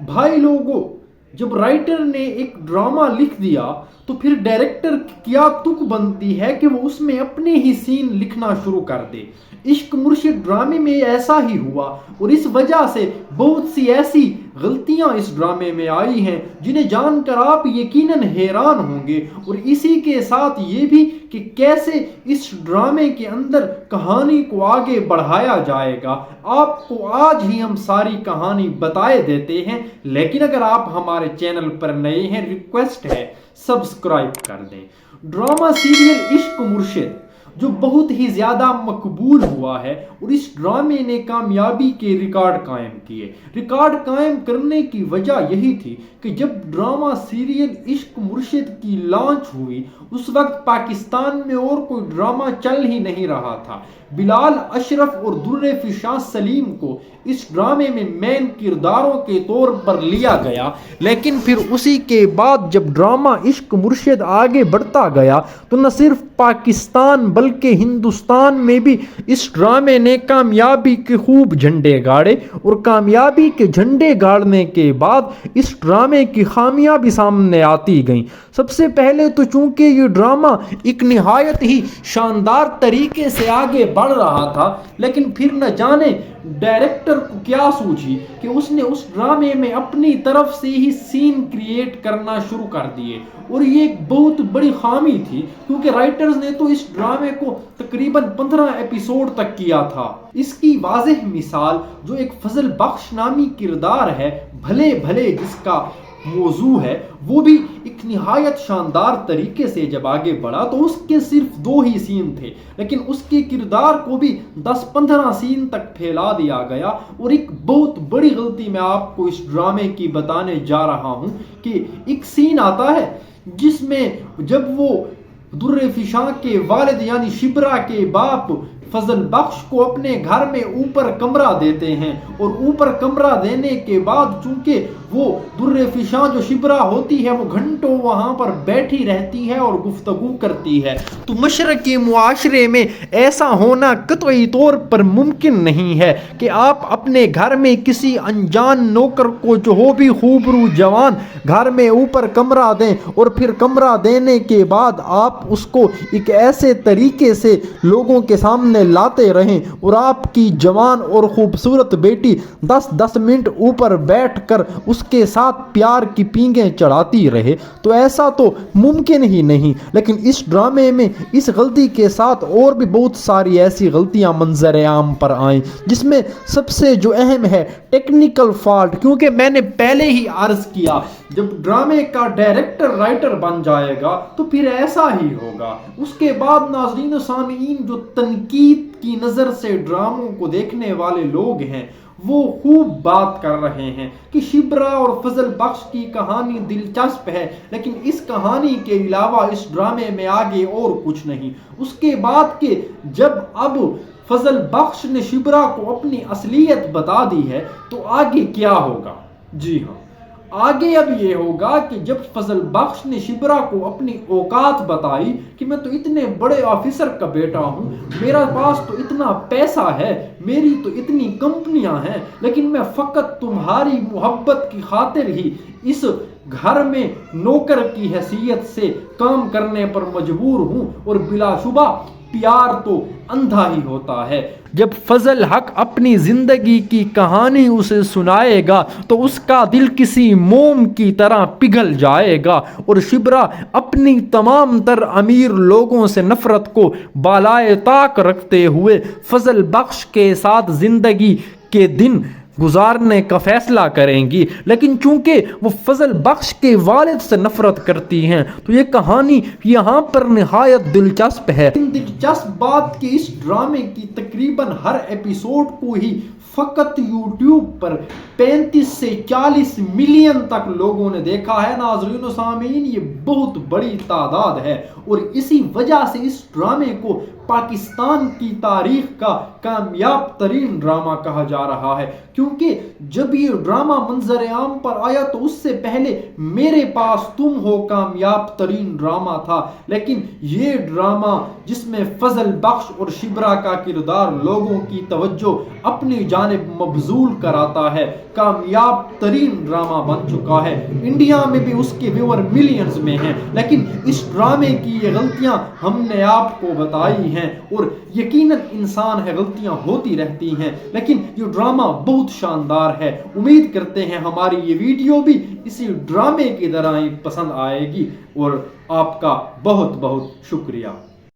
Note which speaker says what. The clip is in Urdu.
Speaker 1: بھائی لوگوں، جب رائٹر نے ایک ڈرامہ لکھ دیا تو پھر ڈائریکٹر کیا تک بنتی ہے کہ وہ اس میں اپنے ہی سین لکھنا شروع کر دے۔ عشق مرشد ڈرامے میں ایسا ہی ہوا، اور اس وجہ سے بہت سی ایسی غلطیاں اس ڈرامے میں آئی ہیں جنہیں جان کر آپ یقیناً حیران ہوں گے، اور اسی کے ساتھ یہ بھی کہ کیسے اس ڈرامے کے اندر کہانی کو آگے بڑھایا جائے گا۔ آپ کو آج ہی ہم ساری کہانی بتائے دیتے ہیں، لیکن اگر آپ ہمارے چینل پر نئے ہیں، ریکویسٹ ہے سبسکرائب کر دیں۔ ڈرامہ سیریل عشق مرشد جو بہت ہی زیادہ مقبول ہوا ہے، اور اس ڈرامے نے کامیابی کے ریکارڈ قائم کیے۔ ریکارڈ قائم کرنے کی وجہ یہی تھی کہ جب ڈرامہ سیریل عشق مرشد کی لانچ ہوئی، اس وقت پاکستان میں اور کوئی ڈرامہ چل ہی نہیں رہا تھا۔ بلال اشرف اور در فشاں سلیم کو اس ڈرامے میں مین کرداروں کے طور پر لیا گیا، لیکن پھر اسی کے بعد جب ڈرامہ عشق مرشد آگے بڑھتا گیا تو نہ صرف پاکستان بلکہ ہندوستان میں بھی اس ڈرامے نے کامیابی کے خوب جھنڈے گاڑے، اور کامیابی کے جھنڈے گاڑنے کے بعد اس ڈرامے کی خامیاں بھی سامنے آتی گئیں۔ سب سے پہلے تو چونکہ یہ ڈرامہ ایک نہایت ہی شاندار طریقے سے آگے بڑھ رہا تھا، لیکن پھر نہ جانے ڈائریکٹر کو کیا سوچی کہ اس نے اس ڈرامے میں اپنی طرف سے ہی سین کریٹ کرنا شروع کر دیے، اور یہ ایک بہت بڑی خامی تھی کیونکہ رائٹرز نے تو اس ڈرامے کو تقریباً 15 ایپیسوڈ تک کیا تھا۔ اس کی واضح مثال جو ایک فضل بخش نامی کردار ہے، بھلے بھلے جس کا موضوع ہے، وہ بھی ایک نہایت شاندار طریقے سے جب آگے بڑھا تو اس کے صرف 2 ہی سین تھے، لیکن اس کے کردار کو بھی 10-15 سین تک پھیلا دیا گیا۔ اور ایک بہت بڑی غلطی میں آپ کو اس ڈرامے کی بتانے جا رہا ہوں کہ ایک سین آتا ہے جس میں جب وہ در فشاں کے والد یعنی شبرا کے باپ فضل بخش کو اپنے گھر میں اوپر کمرہ دیتے ہیں، اور اوپر کمرہ دینے کے بعد چونکہ وہ در فشاں جو شبرا ہوتی ہے وہ گھنٹوں وہاں پر بیٹھی رہتی ہے اور گفتگو کرتی ہے، تو مشرقی معاشرے میں ایسا ہونا قطعی طور پر ممکن نہیں ہے کہ آپ اپنے گھر میں کسی انجان نوکر کو جو ہو بھی خوبرو جوان گھر میں اوپر کمرہ دیں، اور پھر کمرہ دینے کے بعد آپ اس کو ایک ایسے طریقے سے لوگوں کے سامنے لاتے رہیں اور آپ کی جوان اور خوبصورت بیٹی 10-10 منٹ اوپر بیٹھ کر اس کے ساتھ پیار کی پینگیں چڑھاتی رہے، تو ایسا تو ممکن ہی نہیں۔ لیکن اس ڈرامے میں اس غلطی کے ساتھ اور بھی بہت ساری ایسی غلطیاں منظر عام پر آئیں، جس میں سب سے جو اہم ہے ٹیکنیکل فالٹ، کیونکہ میں نے پہلے ہی عرض کیا جب ڈرامے کا ڈائریکٹر رائٹر بن جائے گا تو پھر ایسا ہی ہوگا۔ اس کے بعد ناظرین و سامعین جو تنقید کی نظر سے ڈراموں کو دیکھنے والے لوگ ہیں وہ خوب بات کر رہے ہیں کہ شبرا اور فضل بخش کی کہانی دلچسپ ہے، لیکن اس کہانی کے علاوہ اس ڈرامے میں آگے اور کچھ نہیں۔ اس کے بعد کہ جب اب فضل بخش نے شبرا کو اپنی اصلیت بتا دی ہے تو آگے کیا ہوگا؟ جی ہاں، آگے اب یہ ہوگا کہ جب فضل بخش نے شبرا کو اپنی اوقات بتائی کہ میں تو اتنے بڑے آفیسر کا بیٹا ہوں، میرا پاس تو اتنا پیسہ ہے، میری تو اتنی کمپنیاں ہیں، لیکن میں فقط تمہاری محبت کی خاطر ہی اس گھر میں نوکر کی حیثیت سے کام کرنے پر مجبور ہوں، اور بلا شبہ پیار تو اندھا ہی ہوتا ہے۔ جب فضل حق اپنی زندگی کی کہانی اسے سنائے گا تو اس کا دل کسی موم کی طرح پگھل جائے گا، اور شبرا اپنی تمام تر امیر لوگوں سے نفرت کو بالائے طاق رکھتے ہوئے فضل بخش کے ساتھ زندگی کے دن گزارنے کا فیصلہ کریں گی، لیکن چونکہ وہ فضل بخش کے والد سے نفرت کرتی ہیں تو یہ کہانی یہاں پر نہایت دلچسپ ہے۔ دلچسپ بات کہ اس ڈرامے کی تقریباً ہر ایپیسوڈ کو ہی فقط یوٹیوب پر 35 سے 40 ملین تک لوگوں نے دیکھا ہے۔ ناظرین و سامعین، یہ بہت بڑی تعداد ہے، اور اسی وجہ سے اس ڈرامے کو پاکستان کی تاریخ کا کامیاب ترین ڈرامہ کہا جا رہا ہے، کیونکہ جب یہ ڈرامہ منظر عام پر آیا تو اس سے پہلے میرے پاس تم ہو کامیاب ترین ڈرامہ تھا، لیکن یہ ڈرامہ جس میں فضل بخش اور شبرا کا کردار لوگوں کی توجہ اپنی جانب مبذول کراتا ہے، کامیاب ترین ڈرامہ بن چکا ہے۔ انڈیا میں بھی اس کے ویور ملینز میں ہیں، لیکن اس ڈرامے کی یہ غلطیاں ہم نے آپ کو بتائی ہیں، اور یقیناً انسان ہے، غلطیاں ہوتی رہتی ہیں، لیکن یہ ڈرامہ بہت شاندار ہے۔ امید کرتے ہیں ہماری یہ ویڈیو بھی اسی ڈرامے کی طرح ہی پسند آئے گی، اور آپ کا بہت بہت شکریہ۔